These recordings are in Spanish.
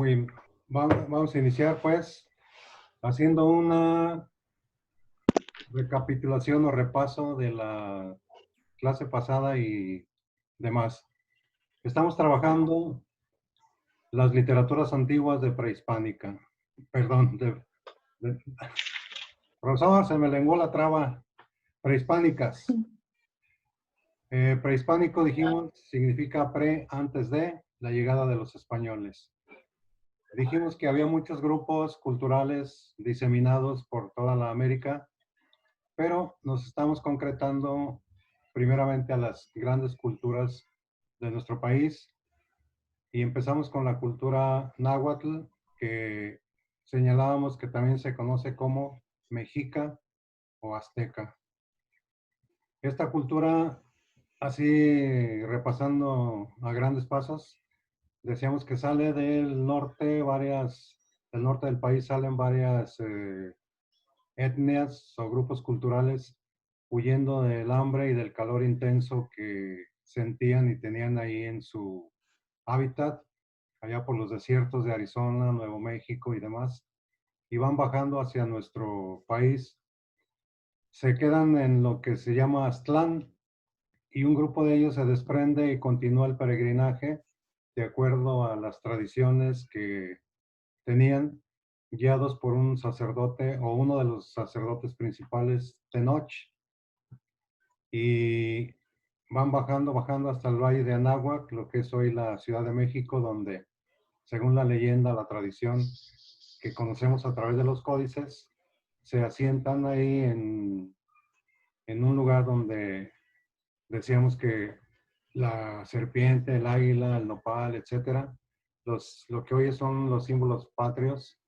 Muy bien. Vamos a iniciar pues haciendo una recapitulación o repaso de la clase pasada y demás. Estamos trabajando las literaturas antiguas de prehispánica. Perdón, de- profesor, se me lenguó la traba. Prehispánicas. Prehispánico, dijimos, significa pre, antes de la llegada de los españoles. Dijimos que había muchos grupos culturales diseminados por toda la América, pero nos estamos concretando primeramente a las grandes culturas de nuestro país y empezamos con la cultura náhuatl, que señalábamos que también se conoce como mexica o azteca. Esta cultura, así repasando a grandes pasos, decíamos que sale del norte, del norte del país salen varias etnias o grupos culturales huyendo del hambre y del calor intenso que sentían y tenían ahí en su hábitat, allá por los desiertos de Arizona, Nuevo México y demás, y van bajando hacia nuestro país. Se quedan en lo que se llama Aztlán y un grupo de ellos se desprende y continúa el peregrinaje de acuerdo a las tradiciones que tenían, guiados por un sacerdote o uno de los sacerdotes principales, Tenoch, y van bajando, bajando hasta el valle de Anáhuac, lo que es hoy la Ciudad de México, donde, según la leyenda, la tradición que conocemos a través de los códices, se asientan ahí en un lugar donde decíamos que la serpiente, el águila, el nopal, etcétera, lo que hoy son los símbolos patrios.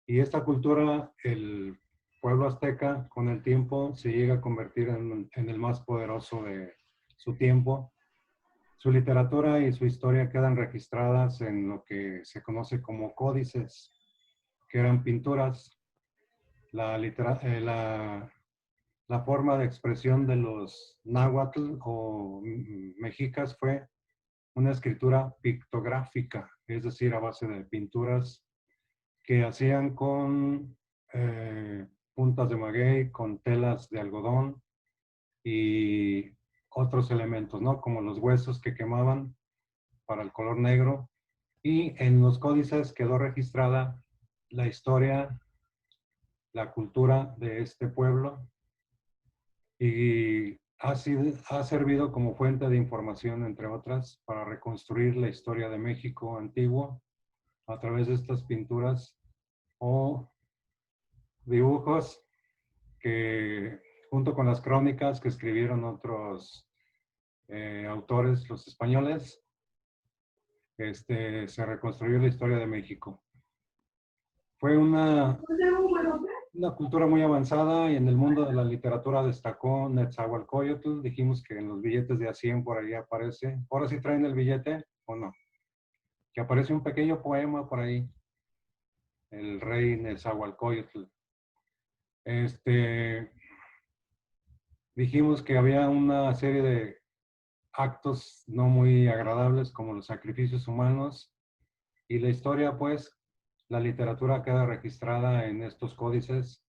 Y esta cultura, el pueblo azteca, con el tiempo se llega a convertir en el más poderoso de su tiempo. Su literatura y su historia quedan registradas en lo que se conoce como códices, que eran pinturas. La forma de expresión de los náhuatl o mexicas fue una escritura pictográfica, es decir, a base de pinturas que hacían con puntas de maguey, con telas de algodón y otros elementos, ¿no? Como los huesos que quemaban para el color negro. Y en los códices quedó registrada la historia, la cultura de este pueblo y ha servido como fuente de información, entre otras, para reconstruir la historia de México antiguo a través de estas pinturas o dibujos que, junto con las crónicas que escribieron otros autores, los españoles, se reconstruyó la historia de México. Fue una cultura muy avanzada y en el mundo de la literatura destacó Netzahualcóyotl. Dijimos que en los billetes de A100 por ahí aparece. Ahora sí traen el billete o no. Que aparece un pequeño poema por ahí. El rey Netzahualcóyotl. Dijimos que había una serie de actos no muy agradables como los sacrificios humanos y la historia, pues, la literatura queda registrada en estos códices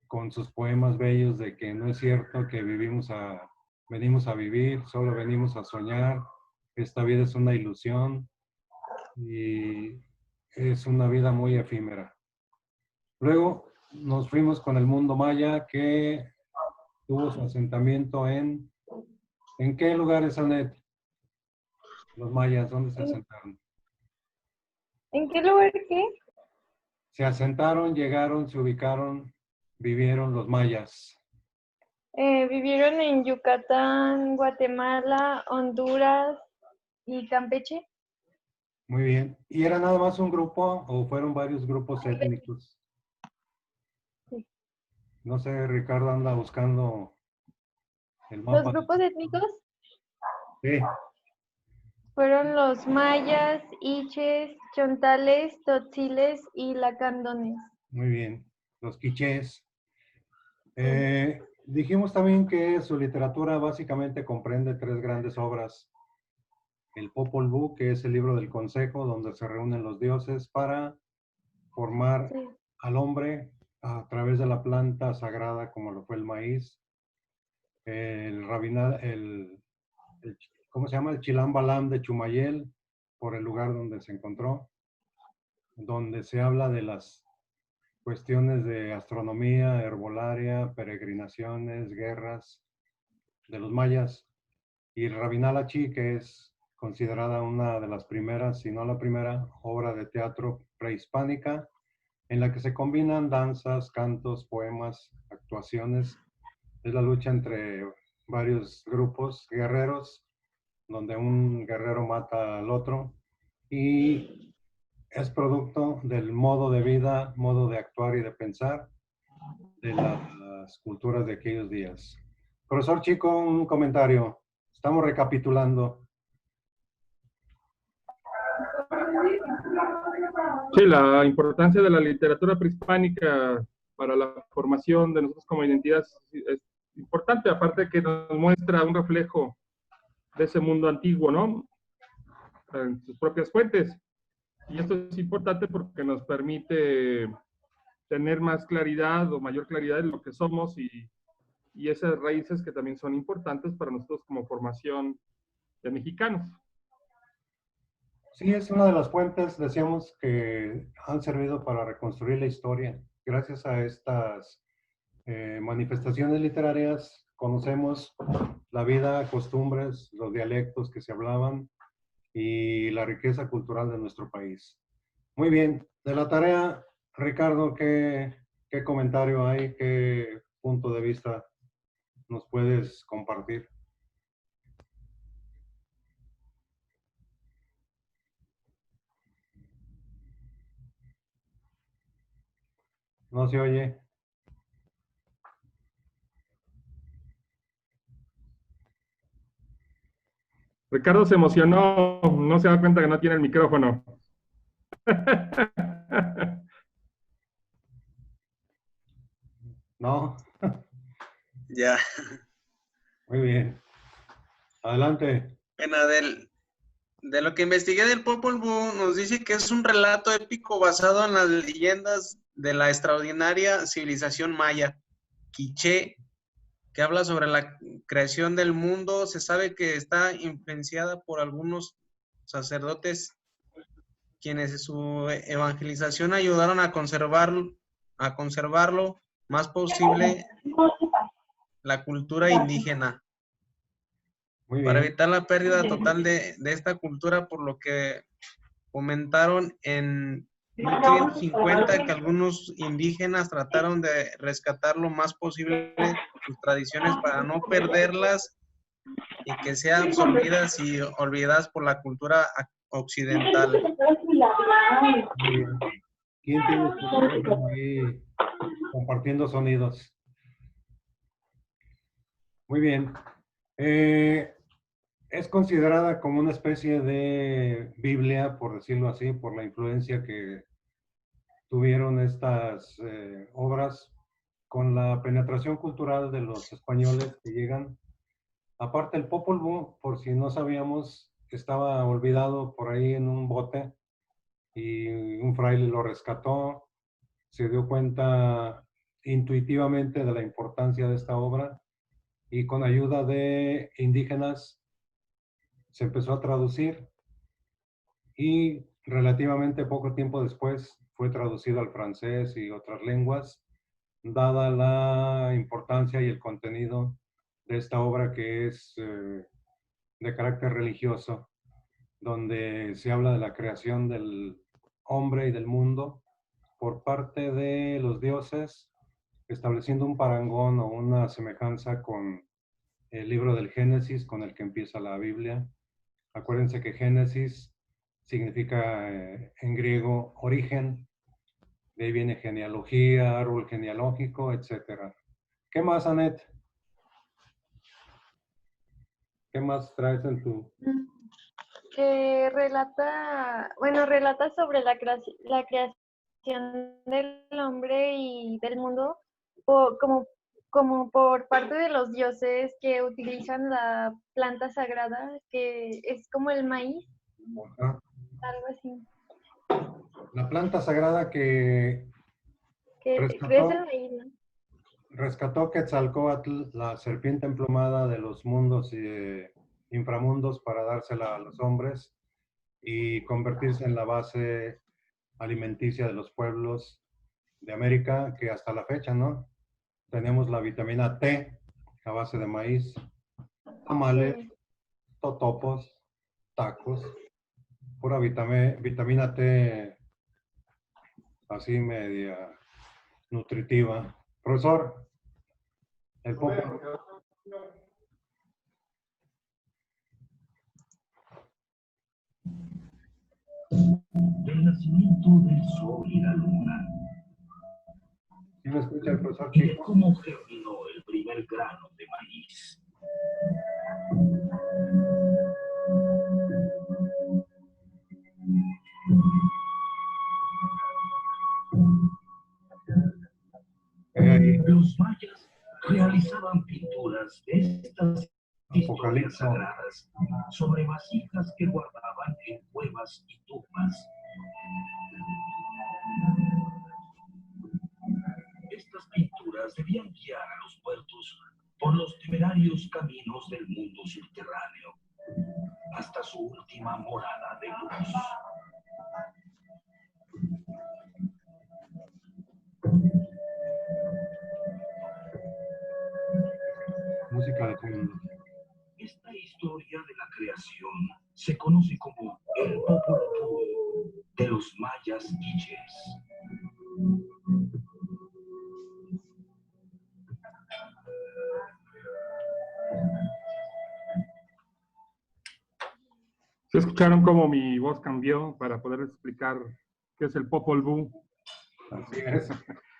con sus poemas bellos de que no es cierto que venimos a vivir, solo venimos a soñar, esta vida es una ilusión y es una vida muy efímera. Luego nos fuimos con el mundo maya que tuvo su asentamiento ¿en qué lugares, Anet? Los mayas, ¿dónde se asentaron? ¿En qué lugar qué? Se asentaron, llegaron, se ubicaron, vivieron los mayas. Vivieron en Yucatán, Guatemala, Honduras y Campeche. Muy bien. ¿Y era nada más un grupo o fueron varios grupos étnicos? Sí. No sé, Ricardo anda buscando el Los mapa. grupos étnicos Sí, fueron los mayas, iches, chontales, totziles y lacandones. muy bien. Los quichés. Sí. Dijimos también que su literatura básicamente comprende tres grandes obras. el Popol Vuh, que es el libro del consejo, donde se reúnen los dioses para formar Sí. al hombre a través de la planta sagrada como lo fue el maíz, el rabinal, ¿cómo se llama? El Chilam Balam de Chumayel, por el lugar donde se encontró, donde se habla de las cuestiones de astronomía, herbolaria, peregrinaciones, guerras de los mayas, y Rabinalachi, que es considerada una de las primeras, si no la primera, obra de teatro prehispánica, en la que se combinan danzas, cantos, poemas, actuaciones. Es la lucha entre varios grupos guerreros, donde un guerrero mata al otro, y es producto del modo de vida, modo de actuar y de pensar de las culturas de aquellos días. Profesor Chico, un comentario. Estamos recapitulando. Sí, la importancia de la literatura prehispánica para la formación de nosotros como identidad es importante, aparte que nos muestra un reflejo de ese mundo antiguo, ¿no? En sus propias fuentes. Y esto es importante porque nos permite tener más claridad o mayor claridad en lo que somos y esas raíces que también son importantes para nosotros como formación de mexicanos. Sí, es una de las fuentes, decíamos, que han servido para reconstruir la historia. Gracias a estas manifestaciones literarias conocemos la vida, costumbres, los dialectos que se hablaban y la riqueza cultural de nuestro país. Muy bien, de la tarea, Ricardo, ¿qué comentario hay? ¿Qué punto de vista nos puedes compartir? No se oye. Ricardo se emocionó, no se da cuenta que no tiene el micrófono. No. Ya. Muy bien. Adelante. Bueno, de lo que investigué del Popol Vuh, nos dice que es un relato épico basado en las leyendas de la extraordinaria civilización maya, quiché, que habla sobre la creación del mundo. Se sabe que está influenciada por algunos sacerdotes quienes en su evangelización ayudaron a conservarlo más posible la cultura indígena, Muy para bien. evitar la pérdida total de esta cultura, por lo que comentaron en 1550 que algunos indígenas trataron de rescatar lo más posible sus tradiciones para no perderlas y que sean absorbidas y olvidadas por la cultura occidental. Muy bien. ¿Quién tiene su micrófono ahí compartiendo sonidos? Muy bien. Es considerada como una especie de Biblia, por decirlo así, por la influencia que tuvieron estas obras con la penetración cultural de los españoles que llegan. Aparte, el Popol Vuh, por si no sabíamos, estaba olvidado por ahí en un bote y un fraile lo rescató, se dio cuenta intuitivamente de la importancia de esta obra y con ayuda de indígenas se empezó a traducir y relativamente poco tiempo después fue traducido al francés y otras lenguas, dada la importancia y el contenido de esta obra que es de carácter religioso, donde se habla de la creación del hombre y del mundo por parte de los dioses, estableciendo un parangón o una semejanza con el libro del Génesis, con el que empieza la Biblia. Acuérdense que Génesis significa en griego origen, de ahí viene genealogía, árbol genealógico, etc. ¿Qué más, Anet? ¿Qué más traes en tu...? Que relata sobre la creación del hombre y del mundo como como por parte de los dioses que utilizan la planta sagrada, que es como el maíz, Ajá. algo así. La planta sagrada que Que rescató, es el maíz, ¿no? rescató Quetzalcóatl, la serpiente emplumada de los mundos y inframundos, para dársela a los hombres y convertirse en la base alimenticia de los pueblos de América, que hasta la fecha, ¿no? Tenemos la vitamina T a base de maíz, tamales, Sí. totopos, tacos, pura vitamina T así media nutritiva. Profesor, el Popol El nacimiento del sol y la luna, ¿sí me escucha el profesor y de Kiko? cómo germinó el primer grano de maíz. Ahí, Los mayas realizaban pinturas de estas historias Apocalipso. sagradas sobre vasijas que guardaban en cuevas y tumbas. Estas pinturas debían guiar a los muertos por los temerarios caminos del mundo subterráneo, hasta su última morada de luz. Música de fondo. Esta historia de la creación se conoce como el Popol Vuh de los mayas quichés. ¿Se escucharon cómo mi voz cambió para poder explicar qué es el Popol Vuh? Así es.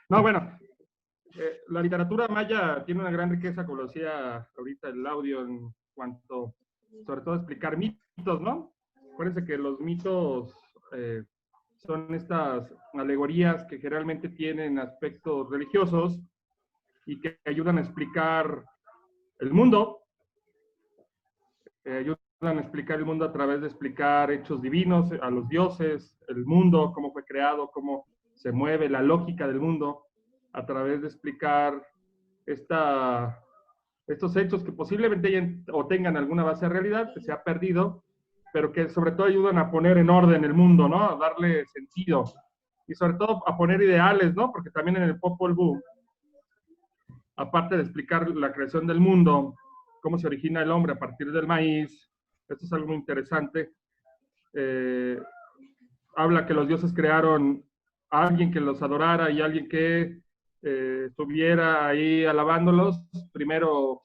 No, bueno, la literatura maya tiene una gran riqueza, como lo decía ahorita el audio, en cuanto, sobre todo, a explicar mitos, ¿no? Acuérdense que los mitos son estas alegorías que generalmente tienen aspectos religiosos y que ayudan a explicar el mundo, ayudan a explicar el mundo a través de explicar hechos divinos, a los dioses, el mundo, cómo fue creado, cómo se mueve, la lógica del mundo, a través de explicar estos hechos que posiblemente o tengan alguna base de realidad, que se ha perdido, pero que sobre todo ayudan a poner en orden el mundo, ¿no? A darle sentido. Y sobre todo a poner ideales, ¿no? Porque también en el Popol Vuh, aparte de explicar la creación del mundo, cómo se origina el hombre a partir del maíz, esto es algo muy interesante. Habla que los dioses crearon a alguien que los adorara y alguien que estuviera ahí alabándolos, primero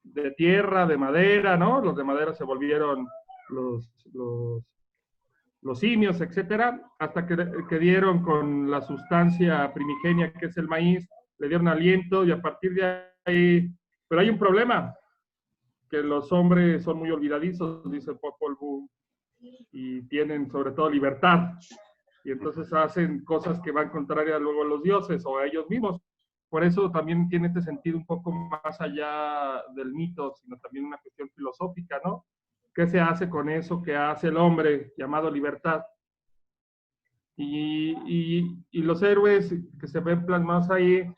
de tierra, de madera, ¿no? Los de madera se volvieron los simios, etcétera, hasta que dieron con la sustancia primigenia que es el maíz, le dieron aliento y a partir de ahí, pero hay un problema, que los hombres son muy olvidadizos, dice Popol Vuh, y tienen sobre todo libertad, y entonces hacen cosas que van contrarias luego a los dioses o a ellos mismos. Por eso también tiene este sentido un poco más allá del mito, sino también una cuestión filosófica, ¿no? ¿Qué se hace con eso que hace el hombre llamado libertad? Y los héroes que se ven plasmados ahí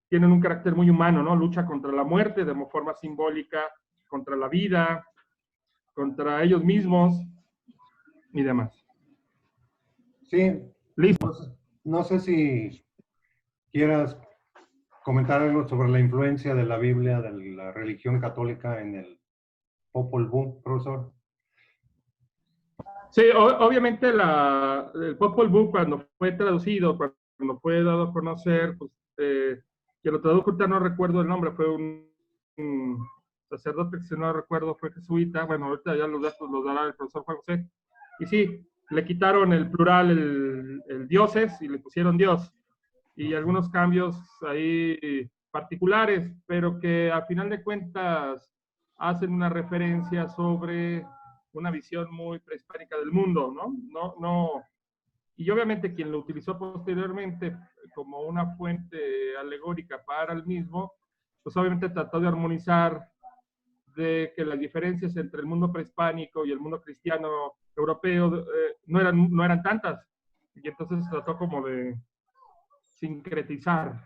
tienen un carácter muy humano, ¿no? Lucha contra la muerte de forma simbólica, contra la vida, contra ellos mismos y demás. Sí. Listo. No sé si quieras comentar algo sobre la influencia de la Biblia, de la religión católica en el Popol Vuh, profesor. Sí, obviamente el Popol Vuh, cuando fue traducido, cuando fue dado a conocer, pues, que lo tradujo, ahorita no recuerdo el nombre, fue un sacerdote que si no recuerdo fue jesuita, bueno, ahorita ya los datos los dará el profesor Juan José, y sí, le quitaron el plural, el dioses, y le pusieron Dios, y algunos cambios ahí particulares, pero que a final de cuentas hacen una referencia sobre una visión muy prehispánica del mundo, ¿no? Y obviamente quien lo utilizó posteriormente como una fuente alegórica para el mismo, pues obviamente trató de armonizar, de que las diferencias entre el mundo prehispánico y el mundo cristiano europeo no eran tantas. Y entonces trató como de sincretizar.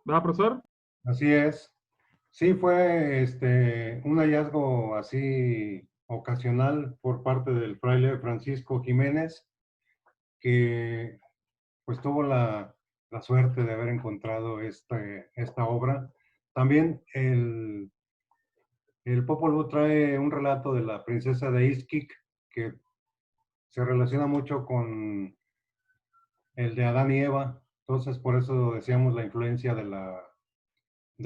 ¿Verdad, profesor? Así es. Sí, fue un hallazgo así ocasional por parte del fraile Francisco Jiménez, que pues tuvo la suerte de haber encontrado esta obra. También el Popol Vuh trae un relato de la princesa de Ixquic, que se relaciona mucho con el de Adán y Eva. Entonces, por eso decíamos la influencia de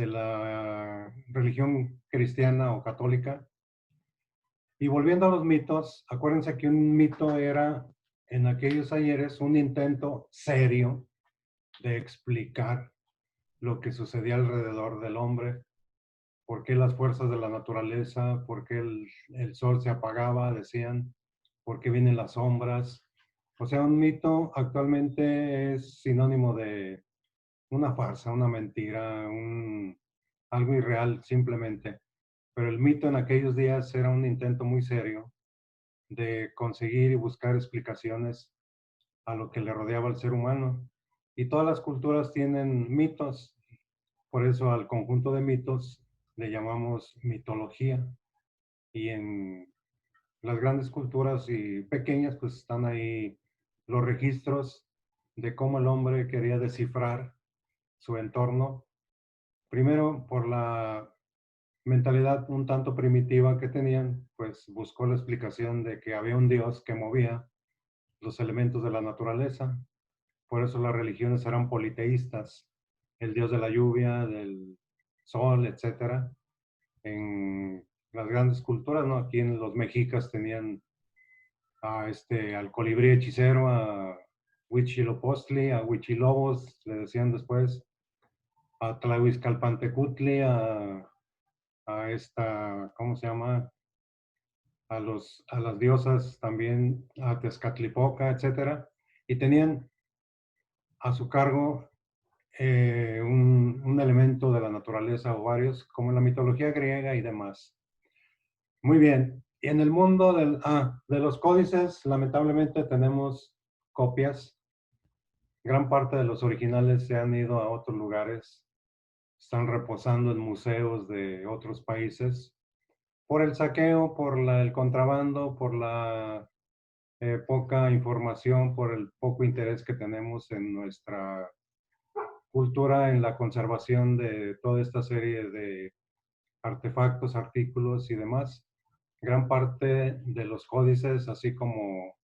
la religión cristiana o católica. Y volviendo a los mitos, acuérdense que un mito era en aquellos ayeres un intento serio de explicar lo que sucedía alrededor del hombre, por qué las fuerzas de la naturaleza, por qué el sol se apagaba, decían, por qué vienen las sombras. O sea, un mito actualmente es sinónimo de una farsa, una mentira, algo irreal simplemente. Pero el mito en aquellos días era un intento muy serio de conseguir y buscar explicaciones a lo que le rodeaba al ser humano. Y todas las culturas tienen mitos, por eso al conjunto de mitos le llamamos mitología. Y en las grandes culturas y pequeñas, pues están ahí los registros de cómo el hombre quería descifrar su entorno. Primero, por la mentalidad un tanto primitiva que tenían, pues buscó la explicación de que había un Dios que movía los elementos de la naturaleza. Por eso las religiones eran politeístas, el Dios de la lluvia, del sol, etcétera. En las grandes culturas, ¿no? Aquí en los mexicas tenían al colibrí hechicero, a Huitzilopochtli, a Huichilobos, le decían después, a Tlahuizcalpantecutli, a esta, ¿cómo se llama? A las diosas también, a Tezcatlipoca, etcétera. Y tenían a su cargo un elemento de la naturaleza o varios, como en la mitología griega y demás. Muy bien. Y en el mundo de los códices, lamentablemente tenemos copias. Gran parte de los originales se han ido a otros lugares. Están reposando en museos de otros países por el saqueo, por el contrabando, por la poca información, por el poco interés que tenemos en nuestra cultura, en la conservación de toda esta serie de artefactos, artículos y demás. Gran parte de los códices, así como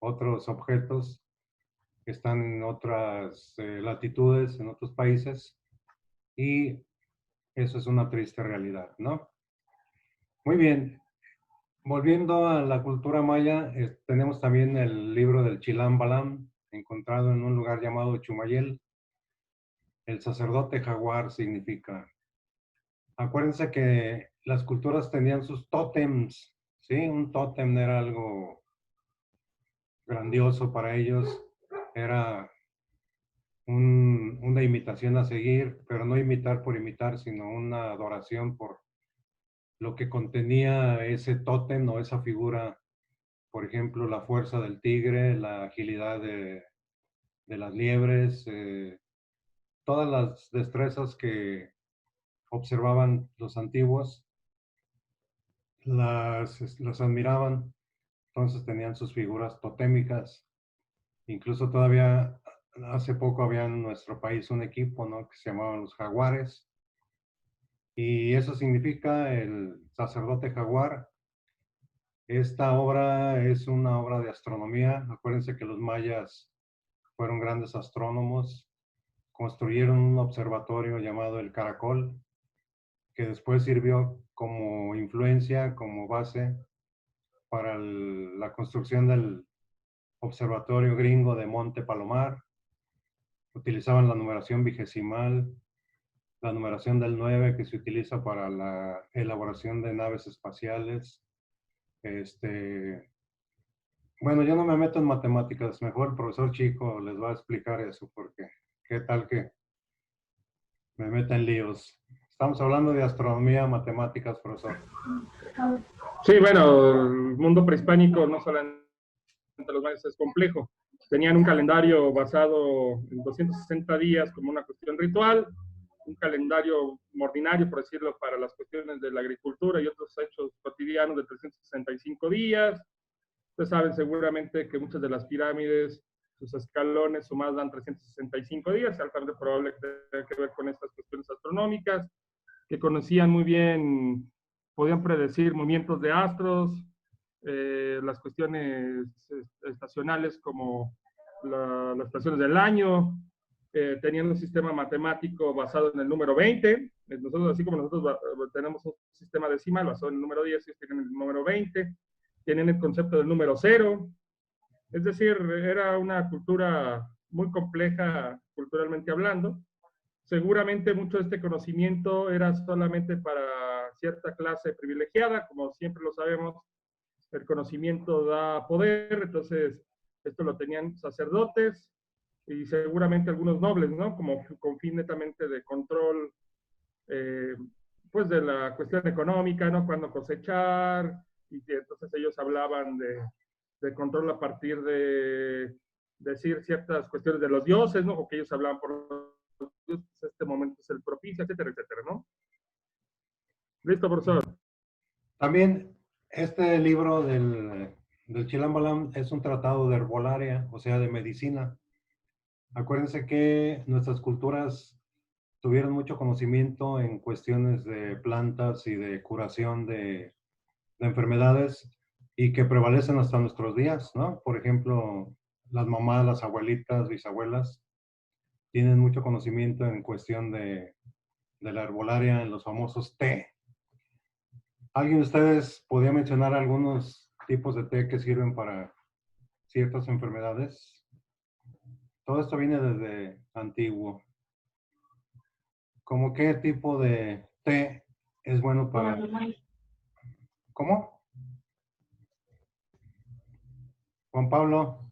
otros objetos que están en otras latitudes, en otros países, y eso es una triste realidad, ¿no? Muy bien. Volviendo a la cultura maya, tenemos también el libro del Chilam Balam, encontrado en un lugar llamado Chumayel. El sacerdote jaguar significa. Acuérdense que las culturas tenían sus tótems, ¿sí? Un tótem era algo grandioso para ellos, era una imitación a seguir, pero no imitar por imitar, sino una adoración por lo que contenía ese tótem o esa figura. Por ejemplo, la fuerza del tigre, la agilidad de las liebres, todas las destrezas que observaban los antiguos, las admiraban, entonces tenían sus figuras totémicas. Incluso todavía hace poco había en nuestro país un equipo, ¿no? Que se llamaban los Jaguares. Y eso significa el sacerdote jaguar. Esta obra es una obra de astronomía. Acuérdense que los mayas fueron grandes astrónomos. Construyeron un observatorio llamado el Caracol, que después sirvió como influencia, como base para la construcción del observatorio gringo de Monte Palomar. Utilizaban la numeración vigesimal, la numeración del 9 que se utiliza para la elaboración de naves espaciales. Bueno, yo no me meto en matemáticas, mejor el profesor Chico les va a explicar eso, porque qué tal que me meta en líos. Estamos hablando de astronomía, matemáticas, profesor. Sí, bueno, el mundo prehispánico no solamente los mayas es complejo. Tenían un calendario basado en 260 días como una cuestión ritual, un calendario ordinario, por decirlo, para las cuestiones de la agricultura y otros hechos cotidianos de 365 días. Ustedes saben seguramente que muchas de las pirámides, sus escalones sumados dan 365 días, es altamente probable que tenga que ver con estas cuestiones astronómicas, que conocían muy bien, podían predecir movimientos de astros, las cuestiones estacionales como las estaciones del año, tenían un sistema matemático basado en el número 20. Nosotros, así como nosotros tenemos un sistema decimal basado en el número 10, ellos tienen el número 20, tienen el concepto del número 0. Es decir, era una cultura muy compleja culturalmente hablando. Seguramente mucho de este conocimiento era solamente para cierta clase privilegiada, como siempre lo sabemos, el conocimiento da poder, entonces esto lo tenían sacerdotes y seguramente algunos nobles, ¿no? Como con fin netamente de control, pues de la cuestión económica, ¿no? Cuándo cosechar, y entonces ellos hablaban de control a partir de decir ciertas cuestiones de los dioses, ¿no? O que ellos hablaban por los dioses, este momento es el propicio, etcétera, etcétera, ¿no? Listo, profesor. También este libro del Chilambalam es un tratado de herbolaria, o sea, de medicina. Acuérdense que nuestras culturas tuvieron mucho conocimiento en cuestiones de plantas y de curación de enfermedades y que prevalecen hasta nuestros días, ¿no? Por ejemplo, las mamás, las abuelitas, bisabuelas, tienen mucho conocimiento en cuestión de la herbolaria, en los famosos té. ¿Alguien de ustedes podría mencionar algunos tipos de té que sirven para ciertas enfermedades? Todo esto viene desde antiguo. ¿Cómo qué tipo de té es bueno para... ¿Cómo? Juan Pablo,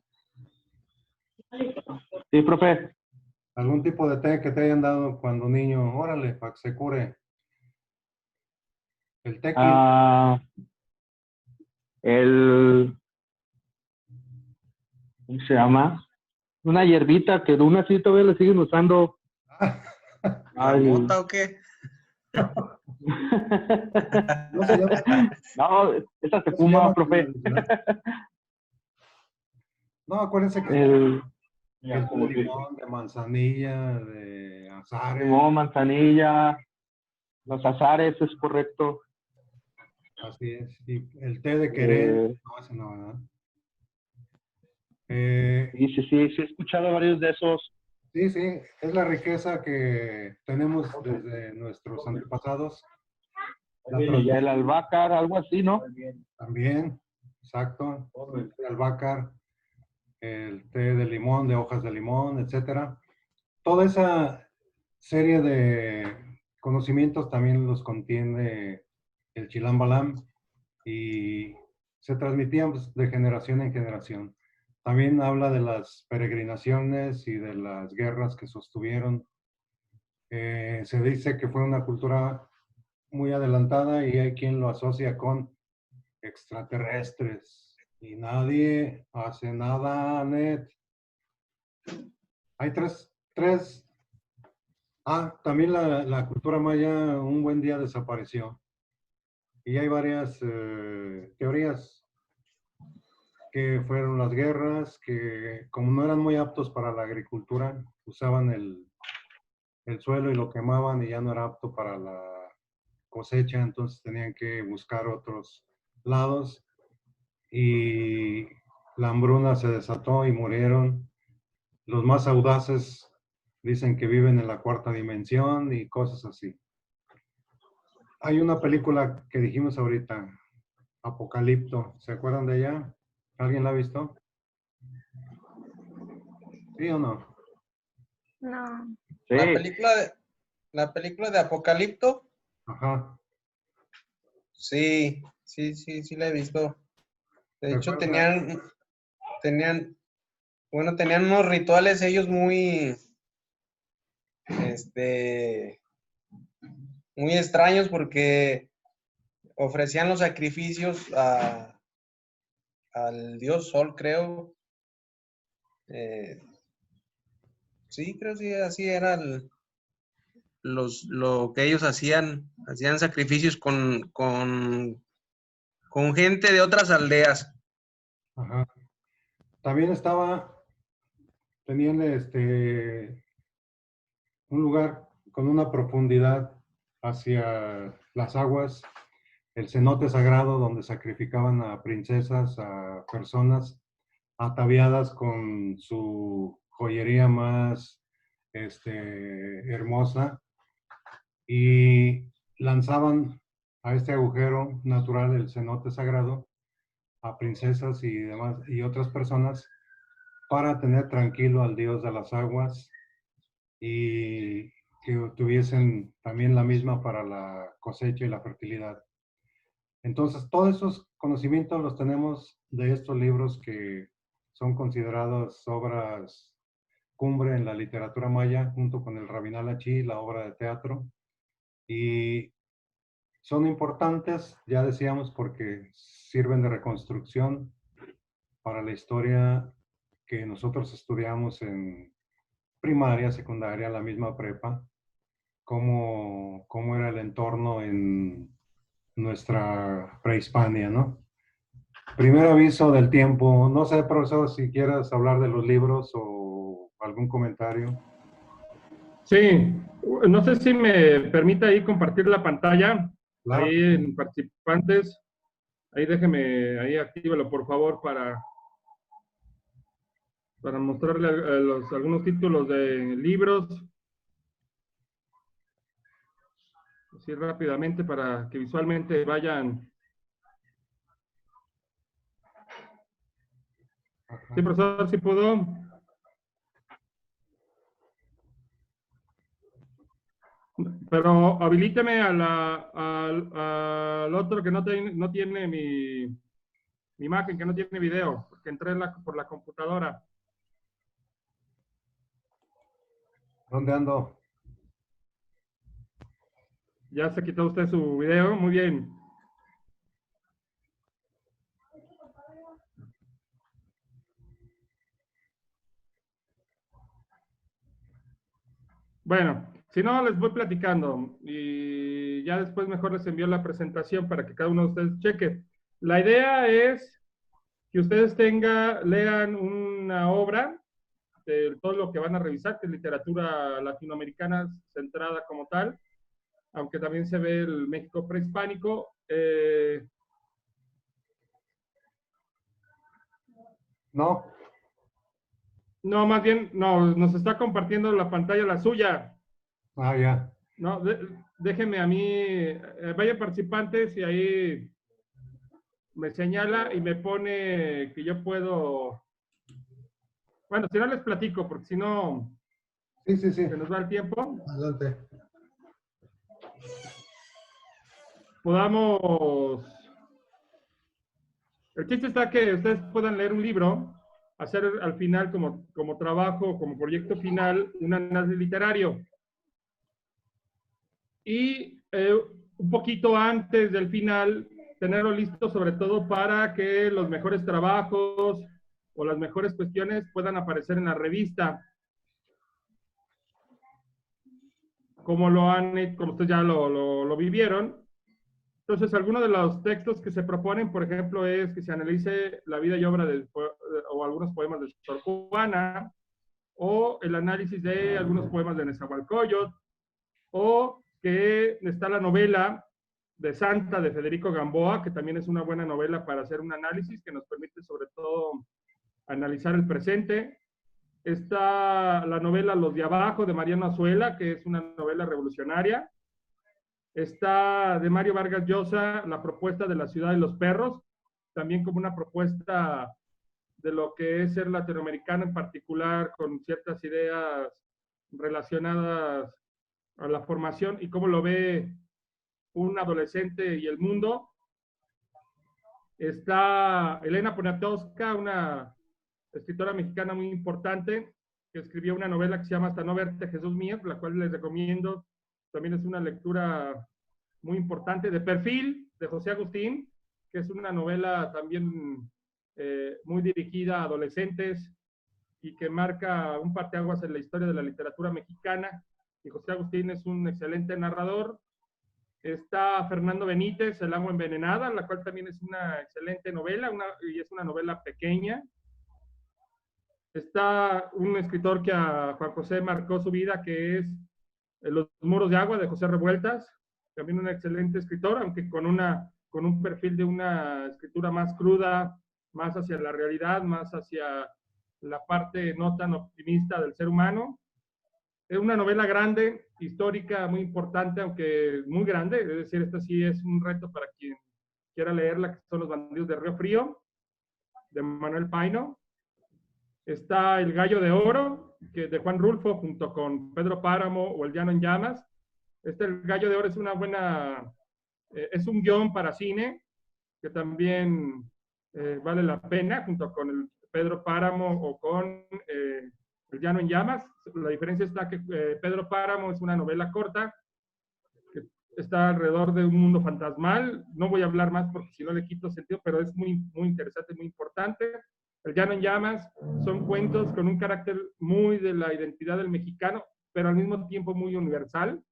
Sí, profe. ¿algún tipo de té que te hayan dado cuando niño? Órale, para que se cure. El tequila. Ah, ¿cómo se llama? Una hierbita que aún así todavía le siguen usando. ¿La mota o qué? No se llama, No, esa se no se fuma, llama profe. No, acuérdense que El el de limón, de manzanilla, de azar. limón, manzanilla, los azares, es correcto. Así es. Y el té de querer, no, ese no, ¿verdad? Sí, he escuchado varios de esos. Sí, sí, es la riqueza que tenemos desde nuestros antepasados. Ya el albácar, algo así, ¿no? También, exacto. El té de albácar, el té de limón, de hojas de limón, etcétera. Toda esa serie de conocimientos también los contiene el Chilambalam y se transmitían pues, de generación en generación. También habla de las peregrinaciones y de las guerras que sostuvieron. Se dice que fue una cultura muy adelantada y hay quien lo asocia con extraterrestres. Y nadie hace nada, Net. Hay tres. También la cultura maya un buen día desapareció. Y hay varias teorías que fueron las guerras, que como no eran muy aptos para la agricultura, usaban el suelo y lo quemaban y ya no era apto para la cosecha, entonces tenían que buscar otros lados y la hambruna se desató y murieron. Los más audaces dicen que viven en la cuarta dimensión y cosas así. Hay una película que dijimos ahorita, Apocalipto, ¿se acuerdan de ella? ¿Alguien la ha visto? ¿Sí o no? No. Sí. La película de Apocalipto. Ajá. Sí la he visto. De hecho, tenían unos rituales ellos muy, muy extraños porque ofrecían los sacrificios al dios Sol, creo. Sí, creo que sí, así era lo que ellos hacían sacrificios con gente de otras aldeas. Ajá. También tenían un lugar con una profundidad hacia las aguas, el cenote sagrado donde sacrificaban a princesas, a personas ataviadas con su joyería más hermosa, y lanzaban a este agujero natural, el cenote sagrado, a princesas y demás y otras personas para tener tranquilo al dios de las aguas y que tuviesen también la misma para la cosecha y la fertilidad. Entonces, todos esos conocimientos los tenemos de estos libros que son considerados obras cumbre en la literatura maya, junto con el Rabinal Achí, la obra de teatro, y son importantes, ya decíamos, porque sirven de reconstrucción para la historia que nosotros estudiamos en primaria, secundaria, la misma prepa, cómo era el entorno en nuestra prehispania, ¿no? Primer aviso del tiempo. No sé, profesor, si quieras hablar de los libros o algún comentario. Sí, no sé si me permite ahí compartir la pantalla, Claro. ahí en participantes, ahí déjeme, ahí actívelo por favor para mostrarle algunos títulos de libros, así rápidamente para que visualmente vayan. Sí, profesor, si pudo. Pero habilíteme al otro que no tiene mi imagen, que no tiene video, porque entré por la computadora. ¿Dónde ando? Ya se quitó usted su video, muy bien. Bueno, si no, les voy platicando y ya después mejor les envío la presentación para que cada uno de ustedes cheque. La idea es que ustedes lean una obra de todo lo que van a revisar, que es literatura latinoamericana centrada como tal, aunque también se ve el México prehispánico. No. No, más bien, no, nos está compartiendo la pantalla la suya. Ah, ya. No, déjenme a mí, vayan participantes y ahí me señala y me pone que yo puedo. Bueno, si no les platico, porque si no, Sí. se nos va el tiempo. Adelante. Podamos. El chiste está que ustedes puedan leer un libro, hacer al final como trabajo, como proyecto final, un análisis literario. Y un poquito antes del final, tenerlo listo sobre todo para que los mejores trabajos o las mejores cuestiones puedan aparecer en la revista. Como ustedes ya lo vivieron. Entonces, algunos de los textos que se proponen, por ejemplo, es que se analice la vida y obra o algunos poemas de Sor Juana, o el análisis de algunos poemas de Nezahualcóyotl, o que está la novela de Santa de Federico Gamboa, que también es una buena novela para hacer un análisis que nos permite sobre todo analizar el presente. Está la novela Los de Abajo de Mariano Azuela, que es una novela revolucionaria. Está de Mario Vargas Llosa, La propuesta de la ciudad de los perros, también como una propuesta de lo que es ser latinoamericano en particular, con ciertas ideas relacionadas a la formación y cómo lo ve un adolescente y el mundo. Está Elena Poniatowska, una escritora mexicana muy importante, que escribió una novela que se llama Hasta no verte, Jesús mío, la cual les recomiendo también es una lectura muy importante. De Perfil, de José Agustín, que es una novela también muy dirigida a adolescentes y que marca un parteaguas en la historia de la literatura mexicana. Y José Agustín es un excelente narrador. Está Fernando Benítez, El agua envenenada, la cual también es una excelente novela, y es una novela pequeña. Está un escritor que a Juan José marcó su vida, que es Los muros de agua, de José Revueltas, también un excelente escritor, aunque con un perfil de una escritura más cruda, más hacia la realidad, más hacia la parte no tan optimista del ser humano. Es una novela grande, histórica, muy importante, aunque muy grande, es decir, esta sí es un reto para quien quiera leerla, que son Los bandidos de Río Frío, de Manuel Paino. Está El gallo de oro, que de Juan Rulfo, junto con Pedro Páramo o El llano en llamas. El gallo de oro es una buena, es un guión para cine, que también vale la pena, junto con el Pedro Páramo o con El llano en llamas. La diferencia está que Pedro Páramo es una novela corta, que está alrededor de un mundo fantasmal. No voy a hablar más porque si no le quito sentido, pero es muy, muy interesante, muy importante. El llano en llamas son cuentos con un carácter muy de la identidad del mexicano, pero al mismo tiempo muy universal.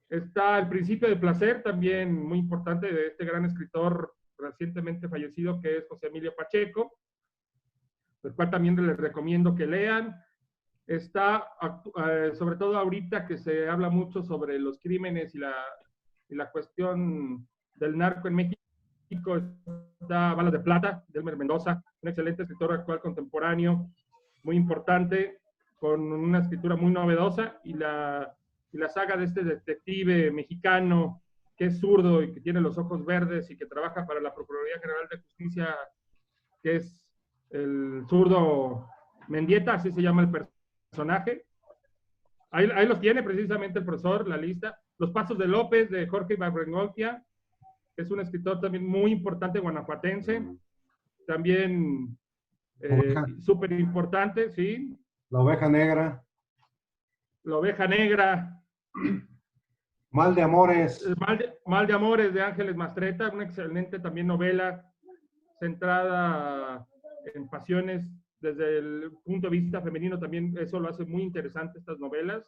Está El principio de placer, también muy importante, de este gran escritor recientemente fallecido, que es José Emilio Pacheco, el cual también les recomiendo que lean. Está, sobre todo ahorita que se habla mucho sobre los crímenes y la cuestión del narco en México, está Balas de Plata, de Elmer Mendoza, un excelente escritor actual contemporáneo, muy importante, con una escritura muy novedosa, y la saga de este detective mexicano que es zurdo y que tiene los ojos verdes y que trabaja para la Procuraduría General de Justicia, que es el zurdo Mendieta, así se llama el personaje. Ahí los tiene precisamente el profesor, la lista. Los pasos de López, de Jorge Ibargüengoitia, que es un escritor también muy importante guanajuatense, también súper importante, ¿sí? La oveja negra. La oveja negra. Mal de amores. Mal de amores, de Ángeles Mastretta, una excelente también novela centrada en pasiones desde el punto de vista femenino. También eso lo hace muy interesante, estas novelas.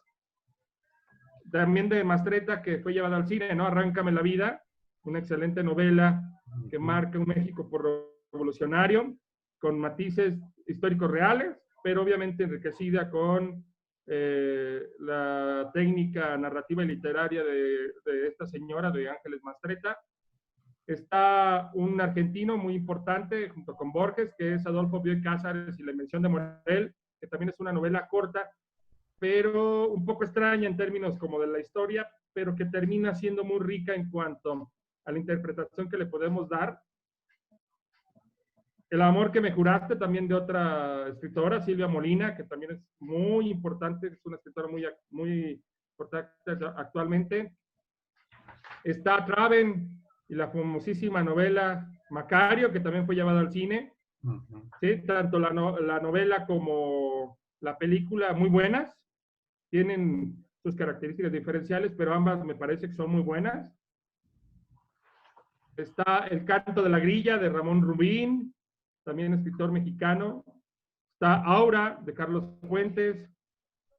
También de Mastretta, que fue llevada al cine, ¿no? Arráncame la vida, una excelente novela que marca un México por revolucionario, con matices históricos reales, pero obviamente enriquecida con la técnica narrativa y literaria de esta señora, de Ángeles Mastretta. Está un argentino muy importante, junto con Borges, que es Adolfo Bioy Cázares y La invención de Morel, que también es una novela corta, pero un poco extraña en términos como de la historia, pero que termina siendo muy rica en cuanto a la interpretación que le podemos dar. El amor que me juraste, también de otra escritora, Silvia Molina, que también es muy importante, es una escritora muy importante actualmente. Está Traven y la famosísima novela Macario, que también fue llevada al cine. ¿Sí? Tanto la novela como la película muy buenas, tienen sus características diferenciales, pero ambas me parece que son muy buenas. Está El canto de la grilla, de Ramón Rubín, también escritor mexicano. Está Aura, de Carlos Fuentes.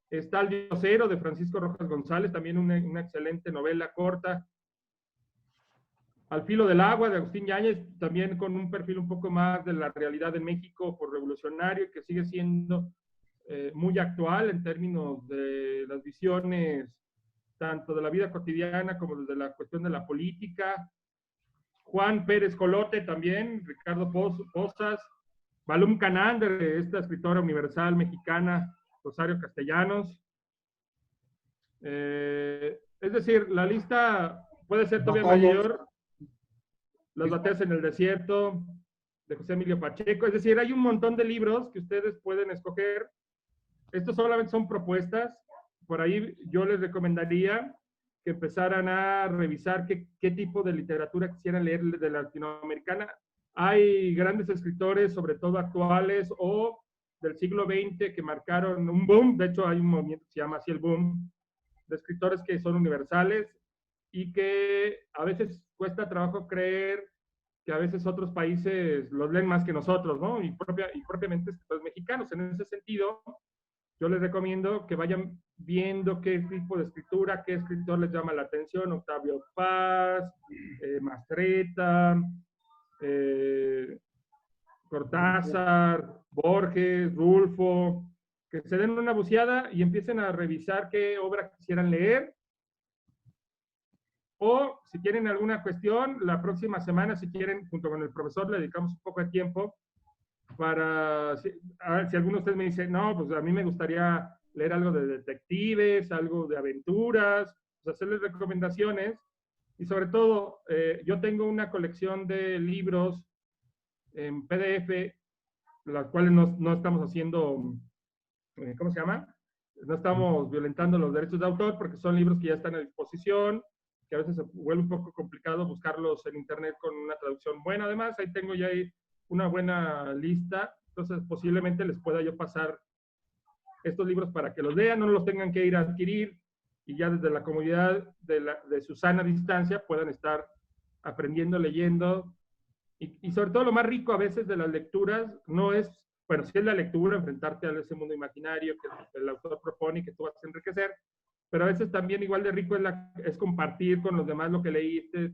Está El diosero, de Francisco Rojas González, también una excelente novela corta. Al filo del agua, de Agustín Yáñez, también con un perfil un poco más de la realidad de México por revolucionario, que sigue siendo muy actual en términos de las visiones tanto de la vida cotidiana como desde la cuestión de la política. Juan Pérez Colote también, Ricardo Pozas, Balum Canán, de esta escritora universal mexicana, Rosario Castellanos. Es decir, la lista puede ser todavía mayor. Las batallas en el desierto, de José Emilio Pacheco. Es decir, hay un montón de libros que ustedes pueden escoger. Estos solamente son propuestas. Por ahí yo les recomendaría que empezaran a revisar qué tipo de literatura quisieran leer de la latinoamericana. Hay grandes escritores, sobre todo actuales o del siglo XX, que marcaron un boom. De hecho, hay un movimiento que se llama así el boom, de escritores que son universales y que a veces cuesta trabajo creer que a veces otros países los leen más que nosotros, ¿no? Y propiamente escritores mexicanos. En ese sentido, yo les recomiendo que vayan viendo qué tipo de escritura, qué escritor les llama la atención: Octavio Paz, Mastretta, Cortázar, Borges, Rulfo, que se den una buceada y empiecen a revisar qué obra quisieran leer. O si tienen alguna cuestión, la próxima semana, si quieren, junto con el profesor, le dedicamos un poco de tiempo para, a ver, si alguno de ustedes me dice, no, pues a mí me gustaría leer algo de detectives, algo de aventuras, pues hacerles recomendaciones. Y sobre todo, yo tengo una colección de libros en PDF, las cuales no estamos haciendo, ¿cómo se llama? No estamos violentando los derechos de autor, porque son libros que ya están a disposición, que a veces se vuelve un poco complicado buscarlos en internet con una traducción buena. Además, ahí tengo ya una buena lista, entonces posiblemente les pueda yo pasar estos libros para que los lean, no los tengan que ir a adquirir, y ya desde la comodidad de su sana distancia puedan estar aprendiendo, leyendo. Y sobre todo, lo más rico a veces de las lecturas no es, bueno, sí es la lectura, enfrentarte a ese mundo imaginario que el autor propone y que tú vas a enriquecer, pero a veces también igual de rico es compartir con los demás lo que leíste,